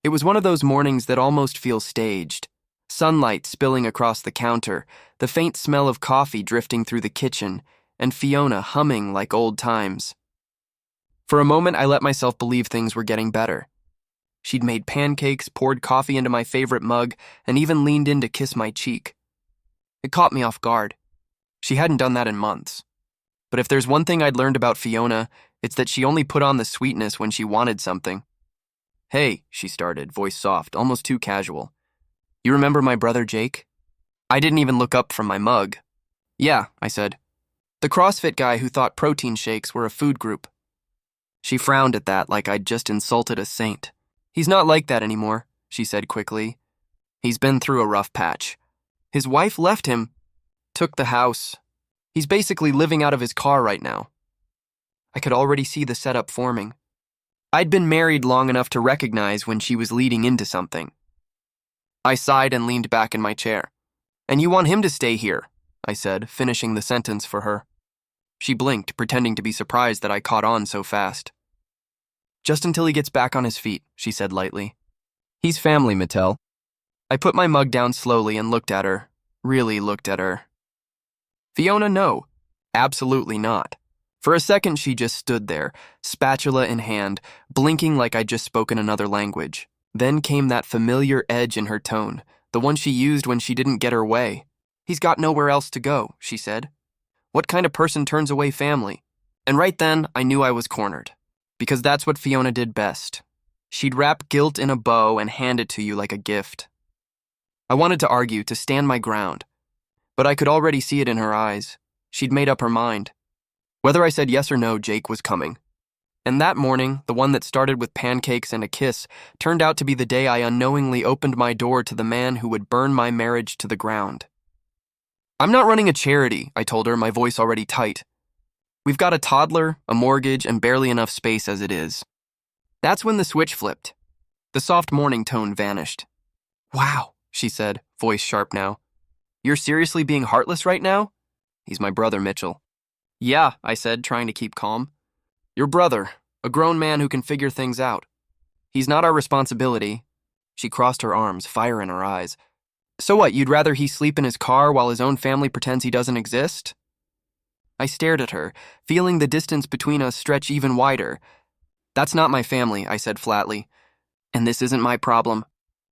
It was one of those mornings that almost feel staged. Sunlight spilling across the counter, the faint smell of coffee drifting through the kitchen, and Fiona humming like old times. For a moment, I let myself believe things were getting better. She'd made pancakes, poured coffee into my favorite mug, and even leaned in to kiss my cheek. It caught me off guard. She hadn't done that in months. But if there's one thing I'd learned about Fiona, it's that she only put on the sweetness when she wanted something. "Hey," she started, voice soft, almost too casual. "You remember my brother Jake?" I didn't even look up from my mug. "Yeah," I said. "The CrossFit guy who thought protein shakes were a food group." She frowned at that like I'd just insulted a saint. "He's not like that anymore," she said quickly. "He's been through a rough patch. His wife left him, took the house. He's basically living out of his car right now." I could already see the setup forming. I'd been married long enough to recognize when she was leading into something. I sighed and leaned back in my chair. "And you want him to stay here," I said, finishing the sentence for her. She blinked, pretending to be surprised that I caught on so fast. "Just until he gets back on his feet," she said lightly. "He's family, Mittell." I put my mug down slowly and looked at her, really looked at her. "Fiona, no. Absolutely not." For a second, she just stood there, spatula in hand, blinking like I'd just spoken another language. Then came that familiar edge in her tone, the one she used when she didn't get her way. "He's got nowhere else to go," she said. "What kind of person turns away family?" And right then, I knew I was cornered. Because that's what Fiona did best. She'd wrap guilt in a bow and hand it to you like a gift. I wanted to argue, to stand my ground. But I could already see it in her eyes. She'd made up her mind. Whether I said yes or no, Jake was coming. And that morning, the one that started with pancakes and a kiss, turned out to be the day I unknowingly opened my door to the man who would burn my marriage to the ground. "I'm not running a charity," I told her, my voice already tight. "We've got a toddler, a mortgage, and barely enough space as it is." That's when the switch flipped. The soft morning tone vanished. "Wow," she said, voice sharp now. "You're seriously being heartless right now?" He's my brother, Mittell. "Yeah," I said, trying to keep calm. "Your brother, a grown man who can figure things out. He's not our responsibility." She crossed her arms, fire in her eyes. "So what, you'd rather he sleep in his car while his own family pretends he doesn't exist?" I stared at her, feeling the distance between us stretch even wider. "That's not my family," I said flatly. "And this isn't my problem."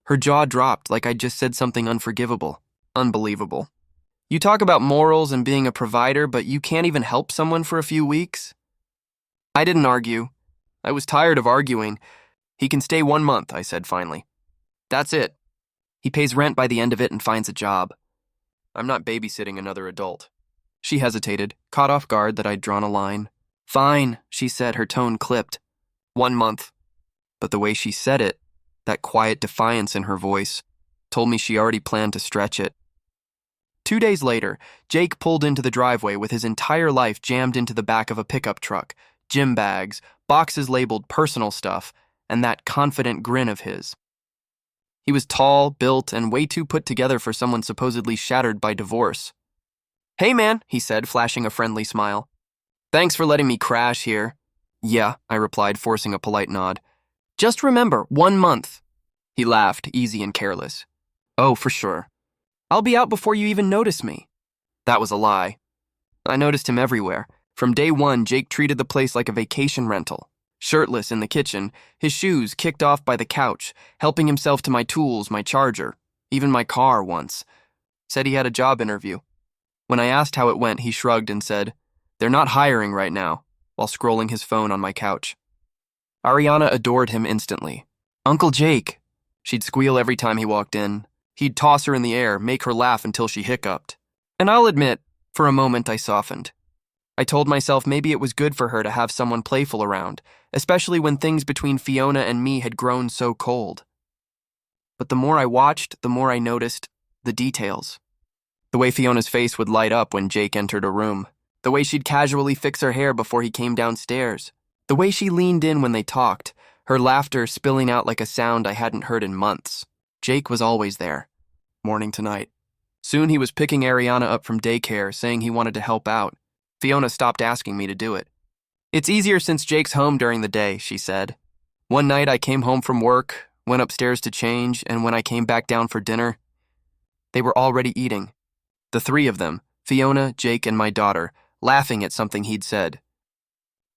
Her jaw dropped like I'd just said something unforgivable. Unbelievable. "You talk about morals and being a provider, but you can't even help someone for a few weeks?" I didn't argue. I was tired of arguing. "He can stay 1 month," I said finally. "That's it. He pays rent by the end of it and finds a job. I'm not babysitting another adult." She hesitated, caught off guard that I'd drawn a line. "Fine," she said, her tone clipped. 1 month. But the way she said it, that quiet defiance in her voice, told me she already planned to stretch it. 2 days later, Jake pulled into the driveway with his entire life jammed into the back of a pickup truck, gym bags, boxes labeled personal stuff, and that confident grin of his. He was tall, built, and way too put together for someone supposedly shattered by divorce. "Hey man," he said, flashing a friendly smile. "Thanks for letting me crash here." "Yeah," I replied, forcing a polite nod. "Just remember, 1 month." He laughed, easy and careless. "Oh, for sure. I'll be out before you even notice me." That was a lie. I noticed him everywhere. From day one, Jake treated the place like a vacation rental. Shirtless in the kitchen, his shoes kicked off by the couch, helping himself to my tools, my charger, even my car once. Said he had a job interview. When I asked how it went, he shrugged and said, "They're not hiring right now," while scrolling his phone on my couch. Ariana adored him instantly. "Uncle Jake." She'd squeal every time he walked in. He'd toss her in the air, make her laugh until she hiccuped. And I'll admit, for a moment I softened. I told myself maybe it was good for her to have someone playful around, especially when things between Fiona and me had grown so cold. But the more I watched, the more I noticed the details. The way Fiona's face would light up when Jake entered a room. The way she'd casually fix her hair before he came downstairs. The way she leaned in when they talked, her laughter spilling out like a sound I hadn't heard in months. Jake was always there, morning to night. Soon he was picking Ariana up from daycare, saying he wanted to help out. Fiona stopped asking me to do it. "It's easier since Jake's home during the day," she said. "One night I came home from work, went upstairs to change, and when I came back down for dinner, they were already eating. The three of them, Fiona, Jake, and my daughter, laughing at something he'd said.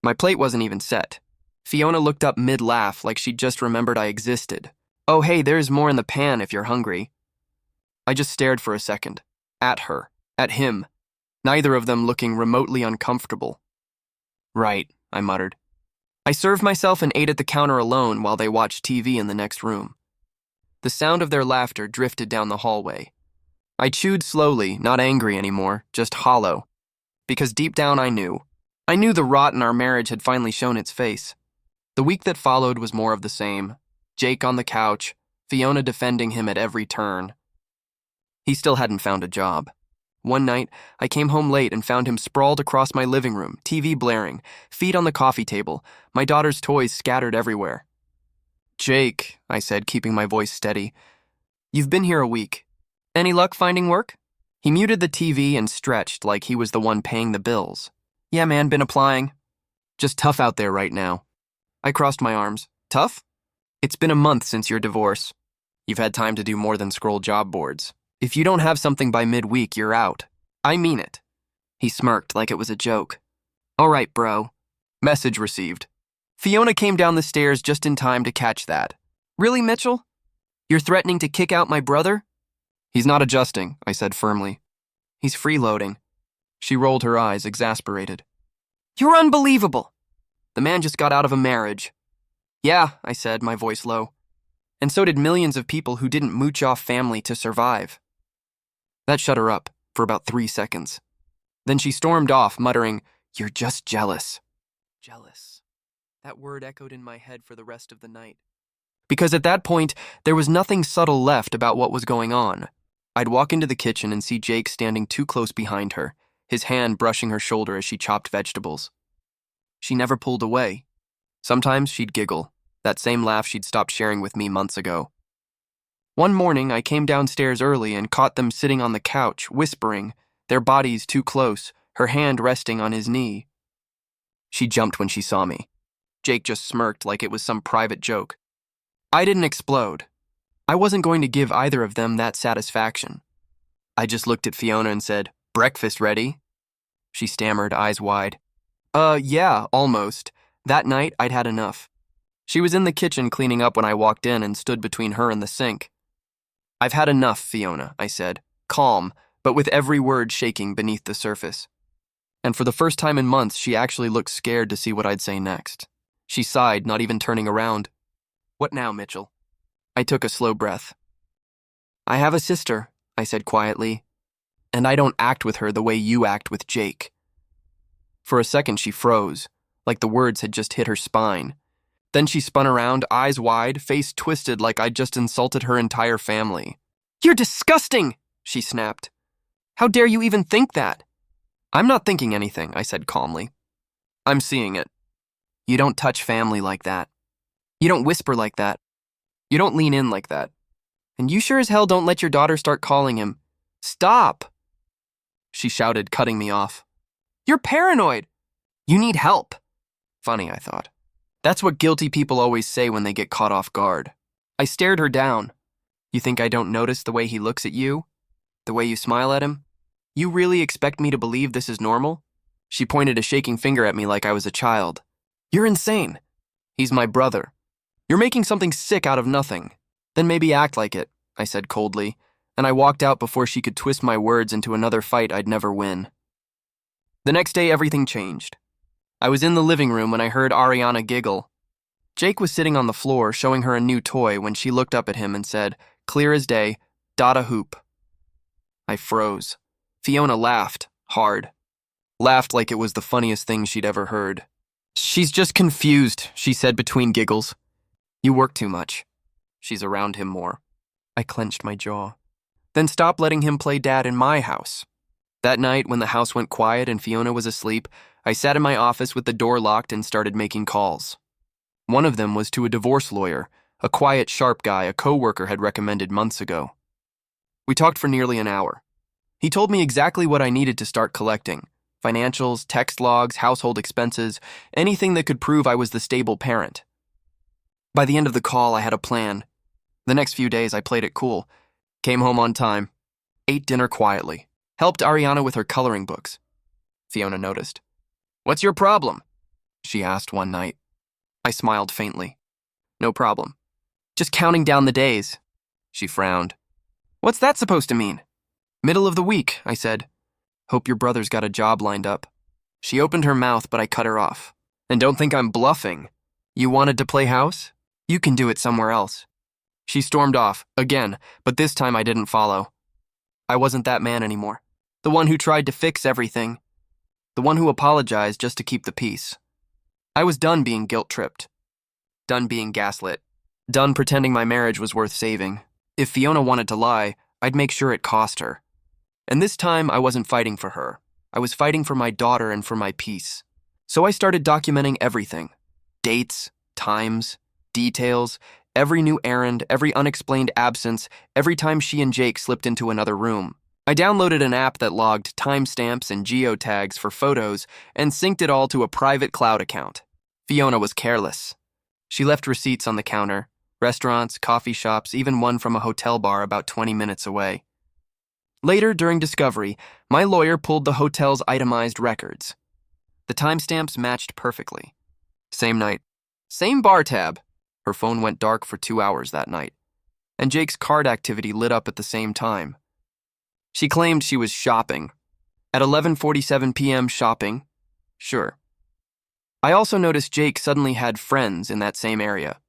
My plate wasn't even set. Fiona looked up mid-laugh like she'd just remembered I existed. "Oh, hey, there's more in the pan if you're hungry." I just stared for a second. At her. At him. Neither of them looking remotely uncomfortable. "Right," I muttered. I served myself and ate at the counter alone while they watched TV in the next room. The sound of their laughter drifted down the hallway. I chewed slowly, not angry anymore, just hollow. Because deep down I knew. I knew the rot in our marriage had finally shown its face. The week that followed was more of the same. Jake on the couch, Fiona defending him at every turn. He still hadn't found a job. One night, I came home late and found him sprawled across my living room, TV blaring, feet on the coffee table, my daughter's toys scattered everywhere. "Jake," I said, keeping my voice steady, "you've been here a week. Any luck finding work?" He muted the TV and stretched like he was the one paying the bills. "Yeah, man, been applying. Just tough out there right now." I crossed my arms. "Tough? It's been a month since your divorce. You've had time to do more than scroll job boards. If you don't have something by midweek, you're out. I mean it." He smirked like it was a joke. "All right, bro." Message received. Fiona came down the stairs just in time to catch that. "Really, Mittell? You're threatening to kick out my brother?" "He's not adjusting," I said firmly. "He's freeloading." She rolled her eyes, exasperated. "You're unbelievable. The man just got out of a marriage." "Yeah," I said, my voice low. "And so did millions of people who didn't mooch off family to survive." That shut her up for about 3 seconds. Then she stormed off, muttering, "You're just jealous." Jealous. That word echoed in my head for the rest of the night. Because at that point, there was nothing subtle left about what was going on. I'd walk into the kitchen and see Jake standing too close behind her, his hand brushing her shoulder as she chopped vegetables. She never pulled away. Sometimes she'd giggle, that same laugh she'd stopped sharing with me months ago. One morning, I came downstairs early and caught them sitting on the couch, whispering, their bodies too close, her hand resting on his knee. She jumped when she saw me. Jake just smirked like it was some private joke. I didn't explode. I wasn't going to give either of them that satisfaction. I just looked at Fiona and said, "Breakfast ready?" She stammered, eyes wide. Yeah, almost. That night, I'd had enough." She was in the kitchen cleaning up when I walked in and stood between her and the sink. "I've had enough, Fiona," I said, calm, but with every word shaking beneath the surface. And for the first time in months, she actually looked scared to see what I'd say next. She sighed, not even turning around. "What now, Mittell?" I took a slow breath. "I have a sister," I said quietly, "and I don't act with her the way you act with Jake." For a second, she froze, like the words had just hit her spine. Then she spun around, eyes wide, face twisted like I'd just insulted her entire family. "You're disgusting!" she snapped. "How dare you even think that?" "I'm not thinking anything," I said calmly. "I'm seeing it. You don't touch family like that. You don't whisper like that. You don't lean in like that. And you sure as hell don't let your daughter start calling him. Stop!" She shouted, cutting me off. "You're paranoid. You need help." Funny, I thought. That's what guilty people always say when they get caught off guard. I stared her down. "You think I don't notice the way he looks at you? The way you smile at him? You really expect me to believe this is normal?" She pointed a shaking finger at me like I was a child. "You're insane. He's my brother. You're making something sick out of nothing. Then maybe act like it," I said coldly, and I walked out before she could twist my words into another fight I'd never win. The next day, everything changed. I was in the living room when I heard Ariana giggle. Jake was sitting on the floor showing her a new toy when she looked up at him and said, clear as day, "Dada hoop." I froze. Fiona laughed, hard. Laughed like it was the funniest thing she'd ever heard. "She's just confused," she said between giggles. "You work too much. She's around him more." I clenched my jaw. "Then stop letting him play dad in my house." That night, when the house went quiet and Fiona was asleep, I sat in my office with the door locked and started making calls. One of them was to a divorce lawyer, a quiet, sharp guy a coworker had recommended months ago. We talked for nearly an hour. He told me exactly what I needed to start collecting: financials, text logs, household expenses, anything that could prove I was the stable parent. By the end of the call, I had a plan. The next few days, I played it cool, came home on time, ate dinner quietly, helped Ariana with her coloring books. Fiona noticed. "What's your problem?" she asked one night. I smiled faintly. "No problem. Just counting down the days." She frowned. "What's that supposed to mean?" "Middle of the week," I said. "Hope your brother's got a job lined up." She opened her mouth, but I cut her off. "And don't think I'm bluffing. You wanted to play house? You can do it somewhere else." She stormed off, again, but this time I didn't follow. I wasn't that man anymore. The one who tried to fix everything. The one who apologized just to keep the peace. I was done being guilt-tripped. Done being gaslit. Done pretending my marriage was worth saving. If Fiona wanted to lie, I'd make sure it cost her. And this time, I wasn't fighting for her. I was fighting for my daughter and for my peace. So I started documenting everything. Dates, times, details, every new errand, every unexplained absence, every time she and Jake slipped into another room. I downloaded an app that logged timestamps and geotags for photos and synced it all to a private cloud account. Fiona was careless. She left receipts on the counter, restaurants, coffee shops, even one from a hotel bar about 20 minutes away. Later, during discovery, my lawyer pulled the hotel's itemized records. The timestamps matched perfectly. Same night, same bar tab. Her phone went dark for 2 hours that night, and Jake's card activity lit up at the same time. She claimed she was shopping. At 11:47 p.m. shopping? Sure. I also noticed Jake suddenly had friends in that same area.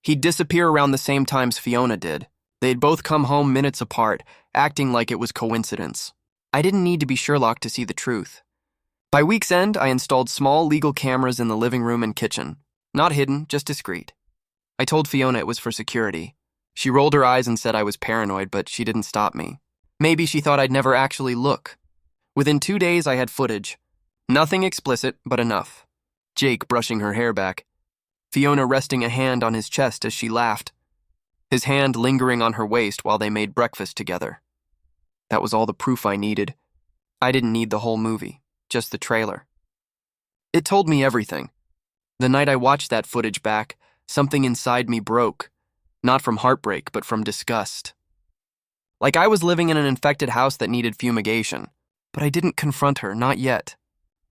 He'd disappear around the same times Fiona did. They'd both come home minutes apart, acting like it was coincidence. I didn't need to be Sherlock to see the truth. By week's end, I installed small legal cameras in the living room and kitchen. Not hidden, just discreet. I told Fiona it was for security. She rolled her eyes and said I was paranoid, but she didn't stop me. Maybe she thought I'd never actually look. Within 2 days, I had footage. Nothing explicit, but enough. Jake brushing her hair back. Fiona resting a hand on his chest as she laughed. His hand lingering on her waist while they made breakfast together. That was all the proof I needed. I didn't need the whole movie, just the trailer. It told me everything. The night I watched that footage back, something inside me broke. Not from heartbreak, but from disgust. Like I was living in an infected house that needed fumigation. But I didn't confront her, not yet.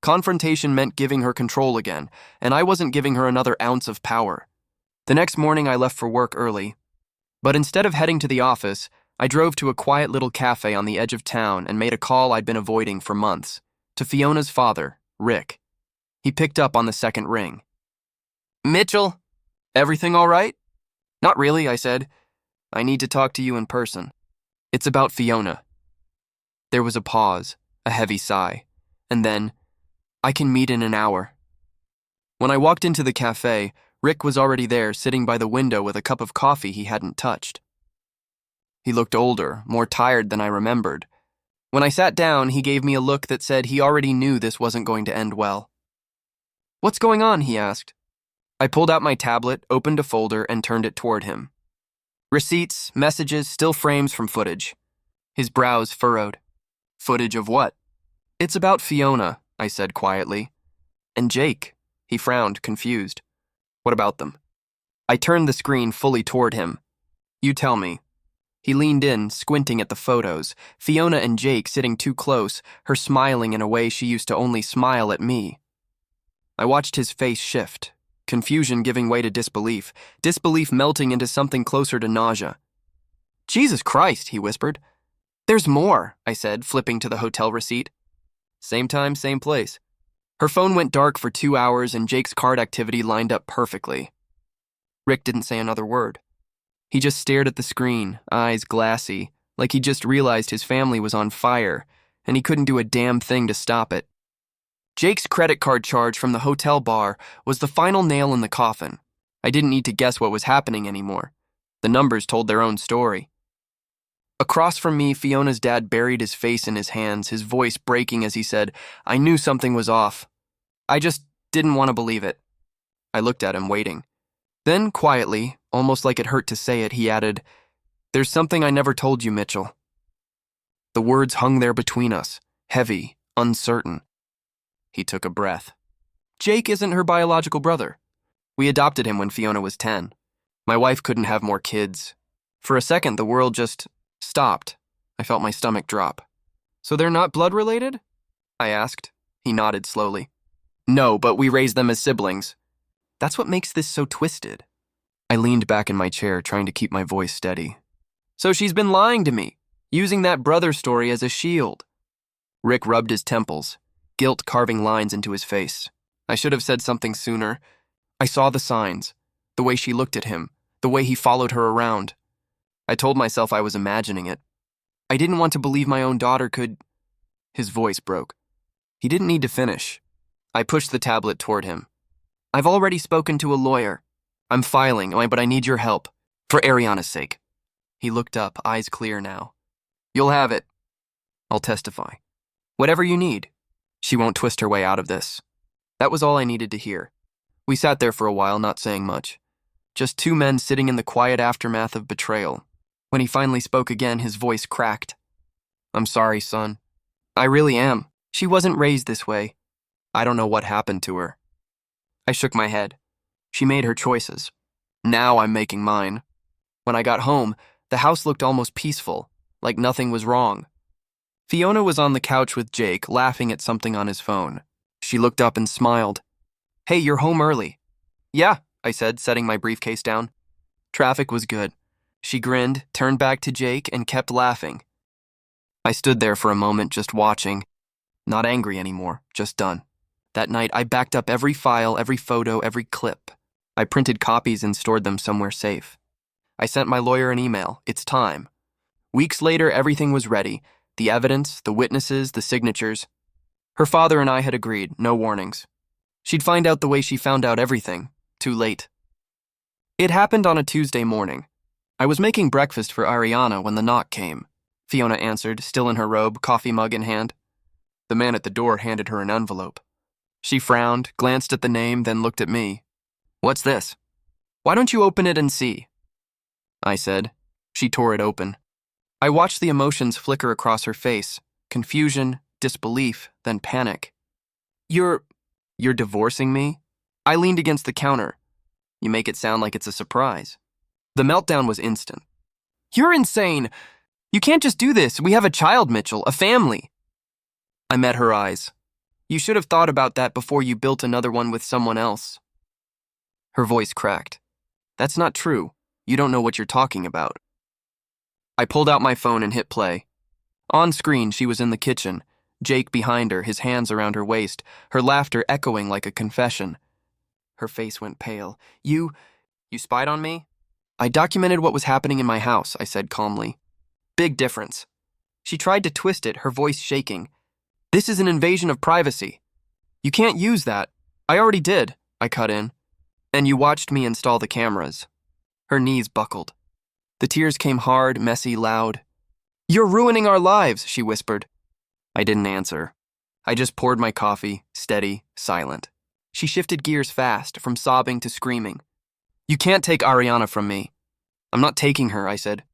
Confrontation meant giving her control again, and I wasn't giving her another ounce of power. The next morning I left for work early. But instead of heading to the office, I drove to a quiet little cafe on the edge of town and made a call I'd been avoiding for months. To Fiona's father, Rick. He picked up on the second ring. "Mittell, everything all right?" "Not really," I said. "I need to talk to you in person. It's about Fiona." There was a pause, a heavy sigh, and then, "I can meet in an hour." When I walked into the cafe, Rick was already there, sitting by the window with a cup of coffee he hadn't touched. He looked older, more tired than I remembered. When I sat down, he gave me a look that said he already knew this wasn't going to end well. "What's going on?" he asked. I pulled out my tablet, opened a folder, and turned it toward him. Receipts, messages, still frames from footage. His brows furrowed. "Footage of what?" "It's about Fiona," I said quietly. "And Jake." He frowned, confused. "What about them?" I turned the screen fully toward him. "You tell me." He leaned in, squinting at the photos. Fiona and Jake sitting too close, her smiling in a way she used to only smile at me. I watched his face shift, confusion giving way to disbelief, disbelief melting into something closer to nausea. "Jesus Christ," he whispered. "There's more," I said, flipping to the hotel receipt. Same time, same place. Her phone went dark for 2 hours and Jake's card activity lined up perfectly. Rick didn't say another word. He just stared at the screen, eyes glassy, like he just realized his family was on fire, and he couldn't do a damn thing to stop it. Jake's credit card charge from the hotel bar was the final nail in the coffin. I didn't need to guess what was happening anymore. The numbers told their own story. Across from me, Fiona's dad buried his face in his hands, his voice breaking as he said, "I knew something was off. I just didn't want to believe it." I looked at him, waiting. Then, quietly, almost like it hurt to say it, he added, "There's something I never told you, Mittell." The words hung there between us, heavy, uncertain. He took a breath. "Jake isn't her biological brother. We adopted him when Fiona was 10. My wife couldn't have more kids. For a second, the world just stopped. I felt my stomach drop. So they're not blood-related? I asked. He nodded slowly. No, but we raised them as siblings. That's what makes this so twisted. I leaned back in my chair, trying to keep my voice steady. So she's been lying to me, using that brother story as a shield. Rick rubbed his temples, guilt carving lines into his face. I should have said something sooner. I saw the signs, the way she looked at him, the way he followed her around. I told myself I was imagining it. I didn't want to believe my own daughter could... His voice broke. He didn't need to finish. I pushed the tablet toward him. I've already spoken to a lawyer. I'm filing, but I need your help. For Ariana's sake. He looked up, eyes clear now. You'll have it. I'll testify. Whatever you need. She won't twist her way out of this. That was all I needed to hear. We sat there for a while, not saying much. Just two men sitting in the quiet aftermath of betrayal. When he finally spoke again, his voice cracked. I'm sorry, son. I really am. She wasn't raised this way. I don't know what happened to her. I shook my head. She made her choices. Now I'm making mine. When I got home, the house looked almost peaceful, like nothing was wrong. Fiona was on the couch with Jake, laughing at something on his phone. She looked up and smiled. Hey, you're home early. Yeah, I said, setting my briefcase down. Traffic was good. She grinned, turned back to Jake, and kept laughing. I stood there for a moment just watching. Not angry anymore, just done. That night, I backed up every file, every photo, every clip. I printed copies and stored them somewhere safe. I sent my lawyer an email. It's time. Weeks later, everything was ready. The evidence, the witnesses, the signatures. Her father and I had agreed, no warnings. She'd find out the way she found out everything. Too late. It happened on a Tuesday morning. I was making breakfast for Ariana when the knock came. Fiona answered, still in her robe, coffee mug in hand. The man at the door handed her an envelope. She frowned, glanced at the name, then looked at me. What's this? Why don't you open it and see? I said. She tore it open. I watched the emotions flicker across her face. Confusion, disbelief, then panic. You're divorcing me? I leaned against the counter. You make it sound like it's a surprise. The meltdown was instant. You're insane! You can't just do this. We have a child, Mittell, a family. I met her eyes. You should have thought about that before you built another one with someone else. Her voice cracked. That's not true. You don't know what you're talking about. I pulled out my phone and hit play. On screen, she was in the kitchen, Jake behind her, his hands around her waist, her laughter echoing like a confession. Her face went pale. You spied on me? I documented what was happening in my house, I said calmly. Big difference. She tried to twist it, her voice shaking. This is an invasion of privacy. You can't use that. I already did, I cut in. And you watched me install the cameras. Her knees buckled. The tears came hard, messy, loud. You're ruining our lives, she whispered. I didn't answer. I just poured my coffee, steady, silent. She shifted gears fast, from sobbing to screaming. You can't take Ariana from me. I'm not taking her, I said.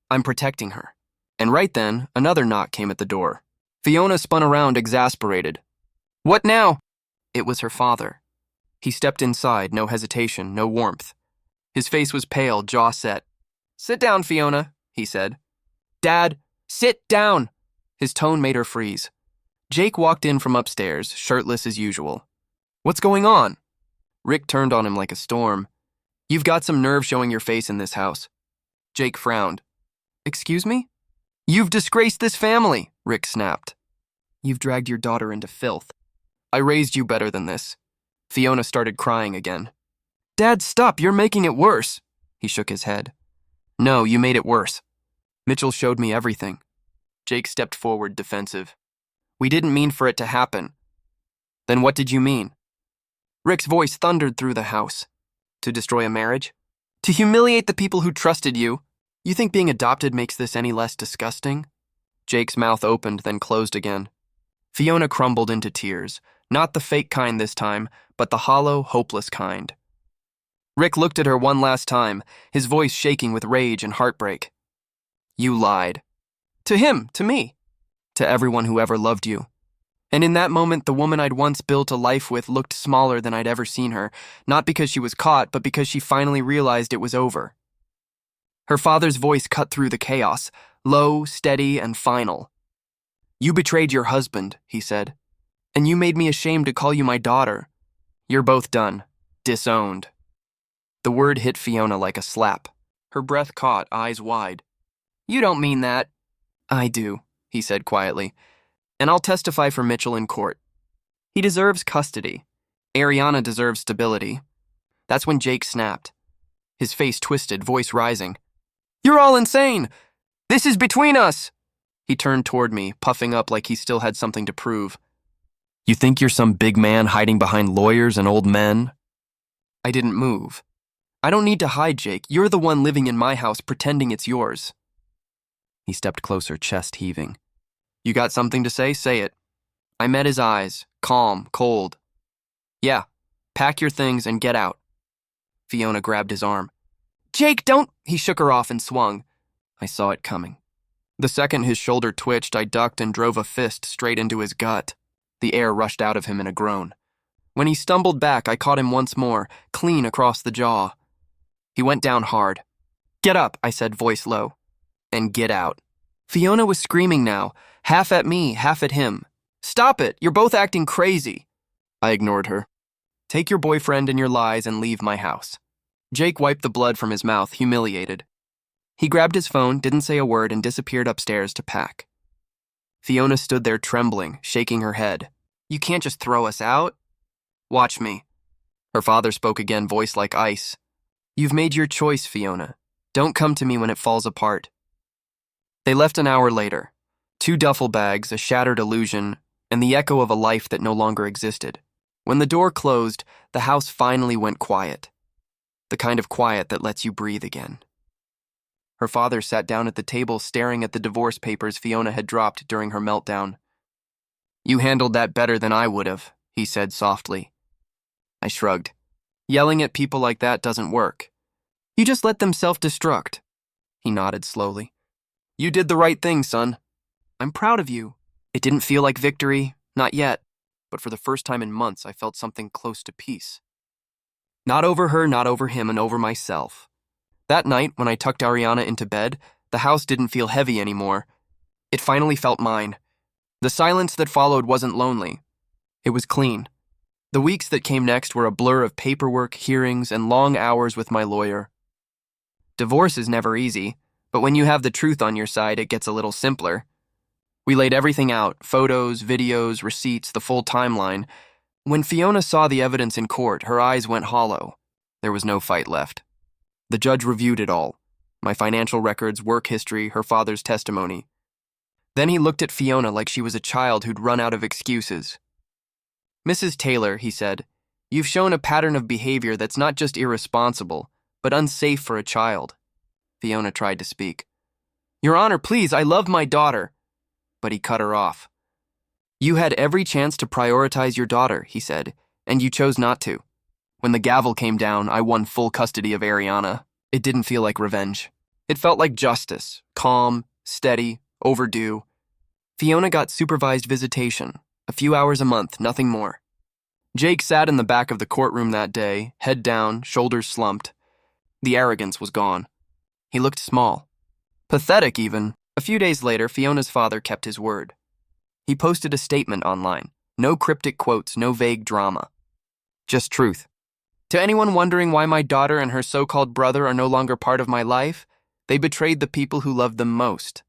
I'm protecting her. And right then, another knock came at the door. Fiona spun around, exasperated. What now? It was her father. He stepped inside, no hesitation, no warmth. His face was pale, jaw set. Sit down, Fiona, he said. Dad, sit down! His tone made her freeze. Jake walked in from upstairs, shirtless as usual. What's going on? Rick turned on him like a storm. You've got some nerve showing your face in this house. Jake frowned. Excuse me? You've disgraced this family, Rick snapped. You've dragged your daughter into filth. I raised you better than this. Fiona started crying again. Dad, stop, you're making it worse. He shook his head. No, you made it worse. Mittell showed me everything. Jake stepped forward, defensive. We didn't mean for it to happen. Then what did you mean? Rick's voice thundered through the house. To destroy a marriage? To humiliate the people who trusted you? You think being adopted makes this any less disgusting? Jake's mouth opened, then closed again. Fiona crumbled into tears, not the fake kind this time, but the hollow, hopeless kind. Rick looked at her one last time, his voice shaking with rage and heartbreak. You lied. To him, to me, to everyone who ever loved you. And in that moment, the woman I'd once built a life with looked smaller than I'd ever seen her, not because she was caught, but because she finally realized it was over. Her father's voice cut through the chaos, low, steady, and final. "You betrayed your husband," he said, "and you made me ashamed to call you my daughter. You're both done. Disowned." The word hit Fiona like a slap. Her breath caught, eyes wide. "You don't mean that." "I do," he said quietly, "and I'll testify for Mittell in court. He deserves custody. Ariana deserves stability." That's when Jake snapped. His face twisted, voice rising. "You're all insane! This is between us!" He turned toward me, puffing up like he still had something to prove. "You think you're some big man hiding behind lawyers and old men?" I didn't move. "I don't need to hide, Jake. You're the one living in my house pretending it's yours." He stepped closer, chest heaving. "You got something to say? Say it." I met his eyes, calm, cold. "Yeah, pack your things and get out." Fiona grabbed his arm. "Jake, don't—" He shook her off and swung. I saw it coming. The second his shoulder twitched, I ducked and drove a fist straight into his gut. The air rushed out of him in a groan. When he stumbled back, I caught him once more, clean across the jaw. He went down hard. "Get up," I said, voice low. "And get out." Fiona was screaming now, half at me, half at him. "Stop it! You're both acting crazy." I ignored her. "Take your boyfriend and your lies and leave my house." Jake wiped the blood from his mouth, humiliated. He grabbed his phone, didn't say a word, and disappeared upstairs to pack. Fiona stood there trembling, shaking her head. "You can't just throw us out." "Watch me." Her father spoke again, voice like ice. "You've made your choice, Fiona. Don't come to me when it falls apart." They left an hour later. 2 duffel bags, a shattered illusion, and the echo of a life that no longer existed. When the door closed, the house finally went quiet. The kind of quiet that lets you breathe again. Her father sat down at the table staring at the divorce papers Fiona had dropped during her meltdown. "You handled that better than I would have," he said softly. I shrugged. "Yelling at people like that doesn't work. You just let them self-destruct." He nodded slowly. "You did the right thing, son. I'm proud of you." It didn't feel like victory, not yet, but for the first time in months I felt something close to peace. Not over her, not over him, and over myself. That night, when I tucked Ariana into bed, the house didn't feel heavy anymore. It finally felt mine. The silence that followed wasn't lonely. It was clean. The weeks that came next were a blur of paperwork, hearings, and long hours with my lawyer. Divorce is never easy, but when you have the truth on your side, it gets a little simpler. We laid everything out, photos, videos, receipts, the full timeline. When Fiona saw the evidence in court, her eyes went hollow. There was no fight left. The judge reviewed it all. My financial records, work history, her father's testimony. Then he looked at Fiona like she was a child who'd run out of excuses. "Mrs. Taylor," he said, "you've shown a pattern of behavior that's not just irresponsible, but unsafe for a child." Fiona tried to speak. "Your Honor, please, I love my daughter." But he cut her off. "You had every chance to prioritize your daughter," he said, "and you chose not to. When the gavel came down, I won full custody of Ariana. It didn't feel like revenge. It felt like justice, calm, steady, overdue. Fiona got supervised visitation, a few hours a month, nothing more. Jake sat in the back of the courtroom that day, head down, shoulders slumped. The arrogance was gone. He looked small. Pathetic, even. A few days later, Fiona's father kept his word. He posted a statement online. No cryptic quotes, no vague drama. Just truth. "To anyone wondering why my daughter and her so-called brother are no longer part of my life, they betrayed the people who loved them most.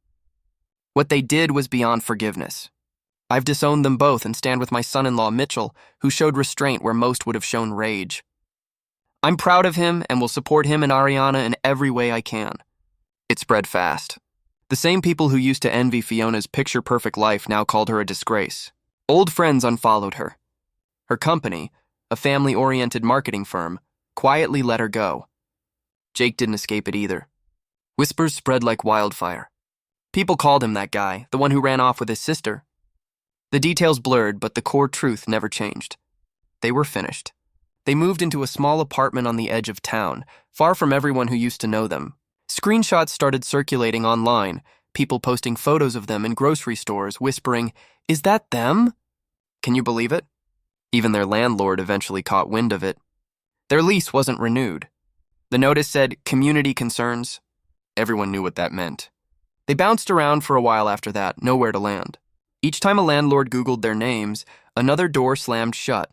What they did was beyond forgiveness. I've disowned them both and stand with my son-in-law, Mittell, who showed restraint where most would have shown rage. I'm proud of him and will support him and Ariana in every way I can." It spread fast. The same people who used to envy Fiona's picture-perfect life now called her a disgrace. Old friends unfollowed her. Her company, a family-oriented marketing firm, quietly let her go. Jake didn't escape it either. Whispers spread like wildfire. People called him that guy, the one who ran off with his sister. The details blurred, but the core truth never changed. They were finished. They moved into a small apartment on the edge of town, far from everyone who used to know them. Screenshots started circulating online, people posting photos of them in grocery stores, whispering, "Is that them?" Can you believe it? Even their landlord eventually caught wind of it. Their lease wasn't renewed. The notice said, "Community concerns." Everyone knew what that meant. They bounced around for a while after that, nowhere to land. Each time a landlord Googled their names, another door slammed shut.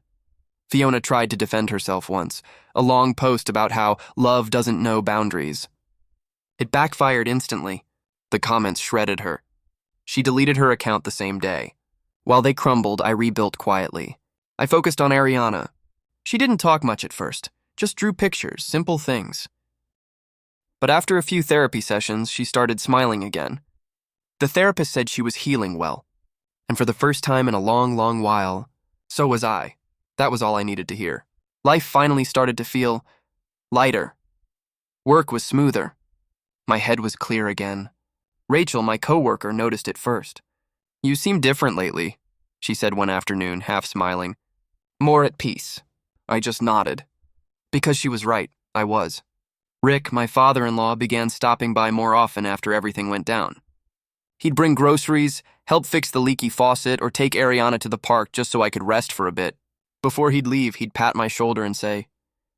Fiona tried to defend herself once, a long post about how love doesn't know boundaries. It backfired instantly. The comments shredded her. She deleted her account the same day. While they crumbled, I rebuilt quietly. I focused on Ariana. She didn't talk much at first, just drew pictures, simple things. But after a few therapy sessions, she started smiling again. The therapist said she was healing well. And for the first time in a long, long while, so was I. That was all I needed to hear. Life finally started to feel lighter. Work was smoother. My head was clear again. Rachel, my coworker, noticed it first. "You seem different lately," she said one afternoon, half smiling. "More at peace." I just nodded. Because she was right, I was. Rick, my father-in-law, began stopping by more often after everything went down. He'd bring groceries, help fix the leaky faucet, or take Ariana to the park just so I could rest for a bit. Before he'd leave, he'd pat my shoulder and say,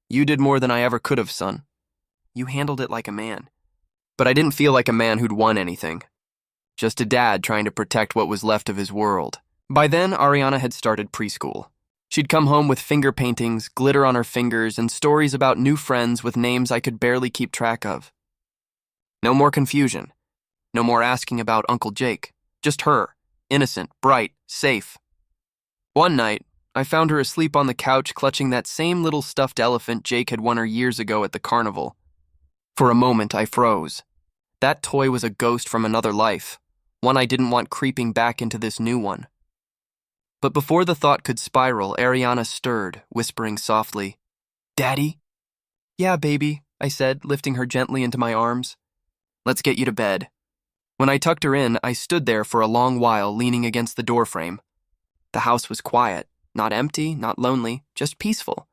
"You did more than I ever could have, son. You handled it like a man." But I didn't feel like a man who'd won anything. Just a dad trying to protect what was left of his world. By then, Ariana had started preschool. She'd come home with finger paintings, glitter on her fingers, and stories about new friends with names I could barely keep track of. No more confusion. No more asking about Uncle Jake. Just her, innocent, bright, safe. One night, I found her asleep on the couch clutching that same little stuffed elephant Jake had won her years ago at the carnival. For a moment, I froze. That toy was a ghost from another life, one I didn't want creeping back into this new one. But before the thought could spiral, Ariana stirred, whispering softly, "Daddy?" "Yeah, baby," I said, lifting her gently into my arms. "Let's get you to bed." When I tucked her in, I stood there for a long while, leaning against the doorframe. The house was quiet, not empty, not lonely, just peaceful.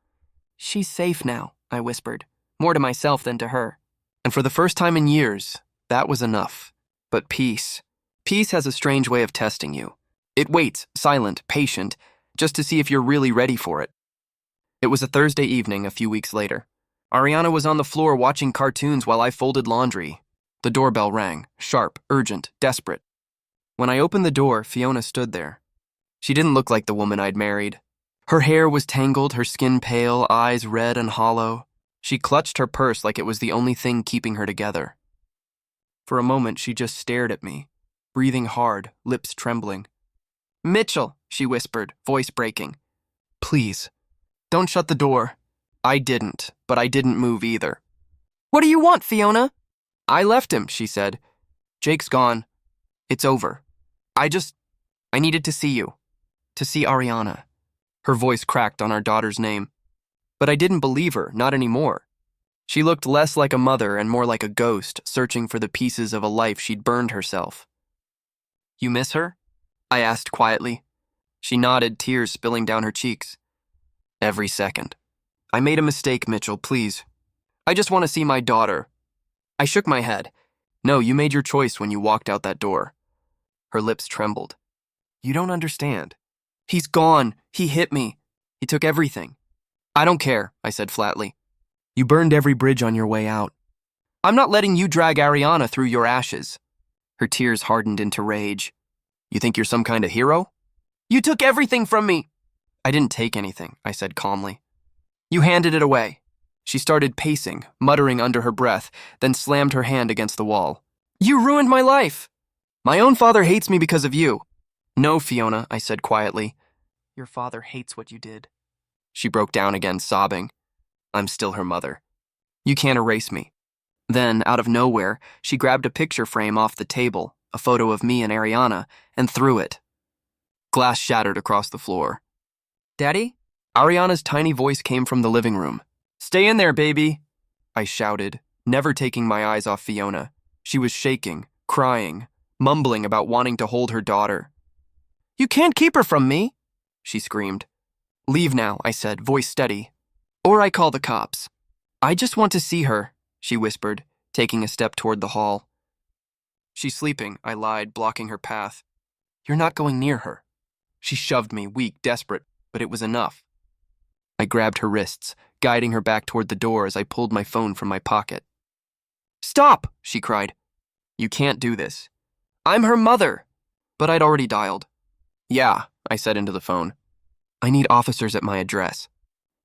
"She's safe now," I whispered, more to myself than to her. And for the first time in years, that was enough. But peace has a strange way of testing you. It waits, silent, patient, just to see if you're really ready for it. It was a Thursday evening a few weeks later. Ariana was on the floor watching cartoons while I folded laundry. The doorbell rang, sharp, urgent, desperate. When I opened the door, Fiona stood there. She didn't look like the woman I'd married. Her hair was tangled, her skin pale, eyes red and hollow. She clutched her purse like it was the only thing keeping her together. For a moment, she just stared at me, breathing hard, lips trembling. "Mittell," she whispered, voice breaking. "Please, don't shut the door." I didn't, but I didn't move either. "What do you want, Fiona?" "I left him," she said. "Jake's gone. It's over. I needed to see you. To see Ariana." Her voice cracked on our daughter's name. But I didn't believe her, not anymore. She looked less like a mother and more like a ghost, searching for the pieces of a life she'd burned herself. "You miss her?" I asked quietly. She nodded, tears spilling down her cheeks. "Every second." "I made a mistake, Mittell, please. I just want to see my daughter." I shook my head. "No, you made your choice when you walked out that door." Her lips trembled. "You don't understand. He's gone. He hit me. He took everything." "I don't care," I said flatly. "You burned every bridge on your way out. I'm not letting you drag Ariana through your ashes." Her tears hardened into rage. "You think you're some kind of hero?" "You took everything from me." "I didn't take anything," I said calmly. "You handed it away." She started pacing, muttering under her breath, then slammed her hand against the wall. "You ruined my life. My own father hates me because of you." "No, Fiona," I said quietly. "Your father hates what you did." She broke down again, sobbing. "I'm still her mother. You can't erase me." Then, out of nowhere, she grabbed a picture frame off the table, a photo of me and Ariana, and threw it. Glass shattered across the floor. "Daddy?" Ariana's tiny voice came from the living room. "Stay in there, baby," I shouted, never taking my eyes off Fiona. She was shaking, crying, mumbling about wanting to hold her daughter. "You can't keep her from me," she screamed. "Leave now," I said, voice steady. "Or I call the cops." "I just want to see her," she whispered, taking a step toward the hall. "She's sleeping," I lied, blocking her path. "You're not going near her." She shoved me, weak, desperate, but it was enough. I grabbed her wrists, guiding her back toward the door as I pulled my phone from my pocket. Stop, she cried. You can't do this. I'm her mother. But I'd already dialed. Yeah, I said into the phone. I need officers at my address.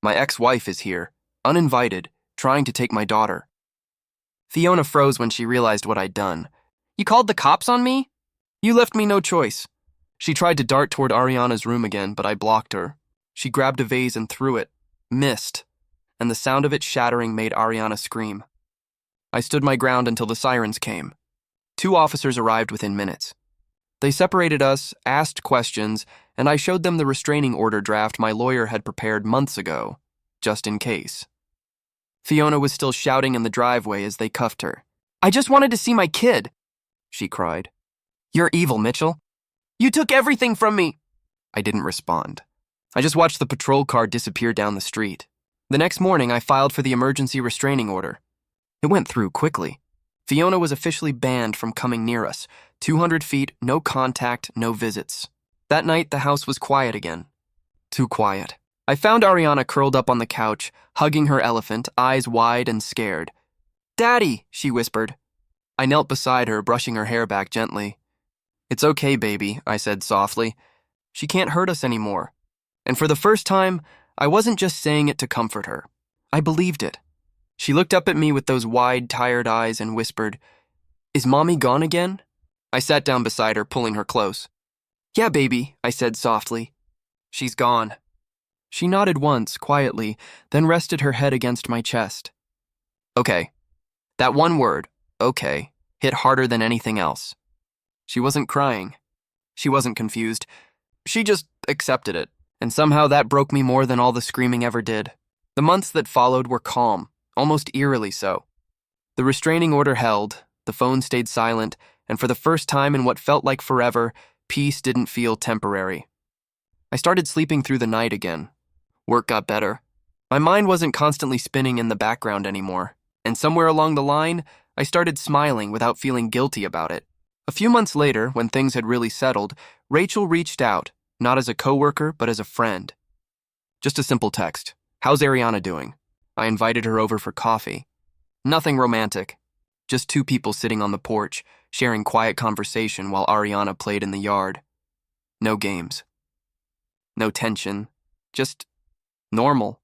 My ex-wife is here, uninvited, trying to take my daughter. Fiona froze when she realized what I'd done. You called the cops on me? You left me no choice. She tried to dart toward Ariana's room again, but I blocked her. She grabbed a vase and threw it, missed, and the sound of it shattering made Ariana scream. I stood my ground until the sirens came. 2 officers arrived within minutes. They separated us, asked questions, and I showed them the restraining order draft my lawyer had prepared months ago, just in case. Fiona was still shouting in the driveway as they cuffed her. I just wanted to see my kid, she cried. You're evil, Mittell. You took everything from me. I didn't respond. I just watched the patrol car disappear down the street. The next morning, I filed for the emergency restraining order. It went through quickly. Fiona was officially banned from coming near us. 200 feet, no contact, no visits. That night, the house was quiet again. Too quiet. I found Ariana curled up on the couch, hugging her elephant, eyes wide and scared. Daddy, she whispered. I knelt beside her, brushing her hair back gently. It's okay, baby, I said softly. She can't hurt us anymore. And for the first time, I wasn't just saying it to comfort her. I believed it. She looked up at me with those wide, tired eyes and whispered, Is Mommy gone again? I sat down beside her, pulling her close. Yeah, baby, I said softly. She's gone. She nodded once, quietly, then rested her head against my chest. Okay. That one word, okay, hit harder than anything else. She wasn't crying. She wasn't confused. She just accepted it, and somehow that broke me more than all the screaming ever did. The months that followed were calm, almost eerily so. The restraining order held, the phone stayed silent, and for the first time in what felt like forever, peace didn't feel temporary. I started sleeping through the night again. Work got better. My mind wasn't constantly spinning in the background anymore, and somewhere along the line, I started smiling without feeling guilty about it. A few months later, when things had really settled, Rachel reached out, not as a coworker, but as a friend. Just a simple text. How's Ariana doing? I invited her over for coffee. Nothing romantic. Just 2 people sitting on the porch, sharing quiet conversation while Ariana played in the yard. No games. No tension. Just normal.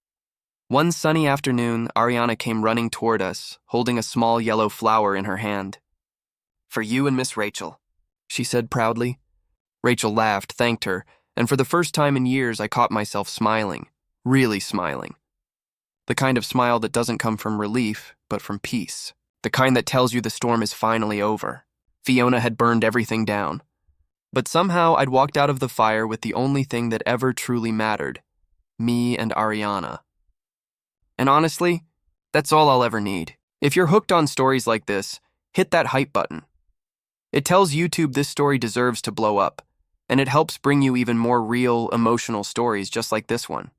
One sunny afternoon, Ariana came running toward us, holding a small yellow flower in her hand. For you and Miss Rachel, she said proudly. Rachel laughed, thanked her, and for the first time in years I caught myself smiling, really smiling. The kind of smile that doesn't come from relief, but from peace. The kind that tells you the storm is finally over. Fiona had burned everything down. But somehow I'd walked out of the fire with the only thing that ever truly mattered. Me and Ariana. And honestly, that's all I'll ever need. If you're hooked on stories like this, hit that hype button. It tells YouTube this story deserves to blow up, and it helps bring you even more real, emotional stories just like this one.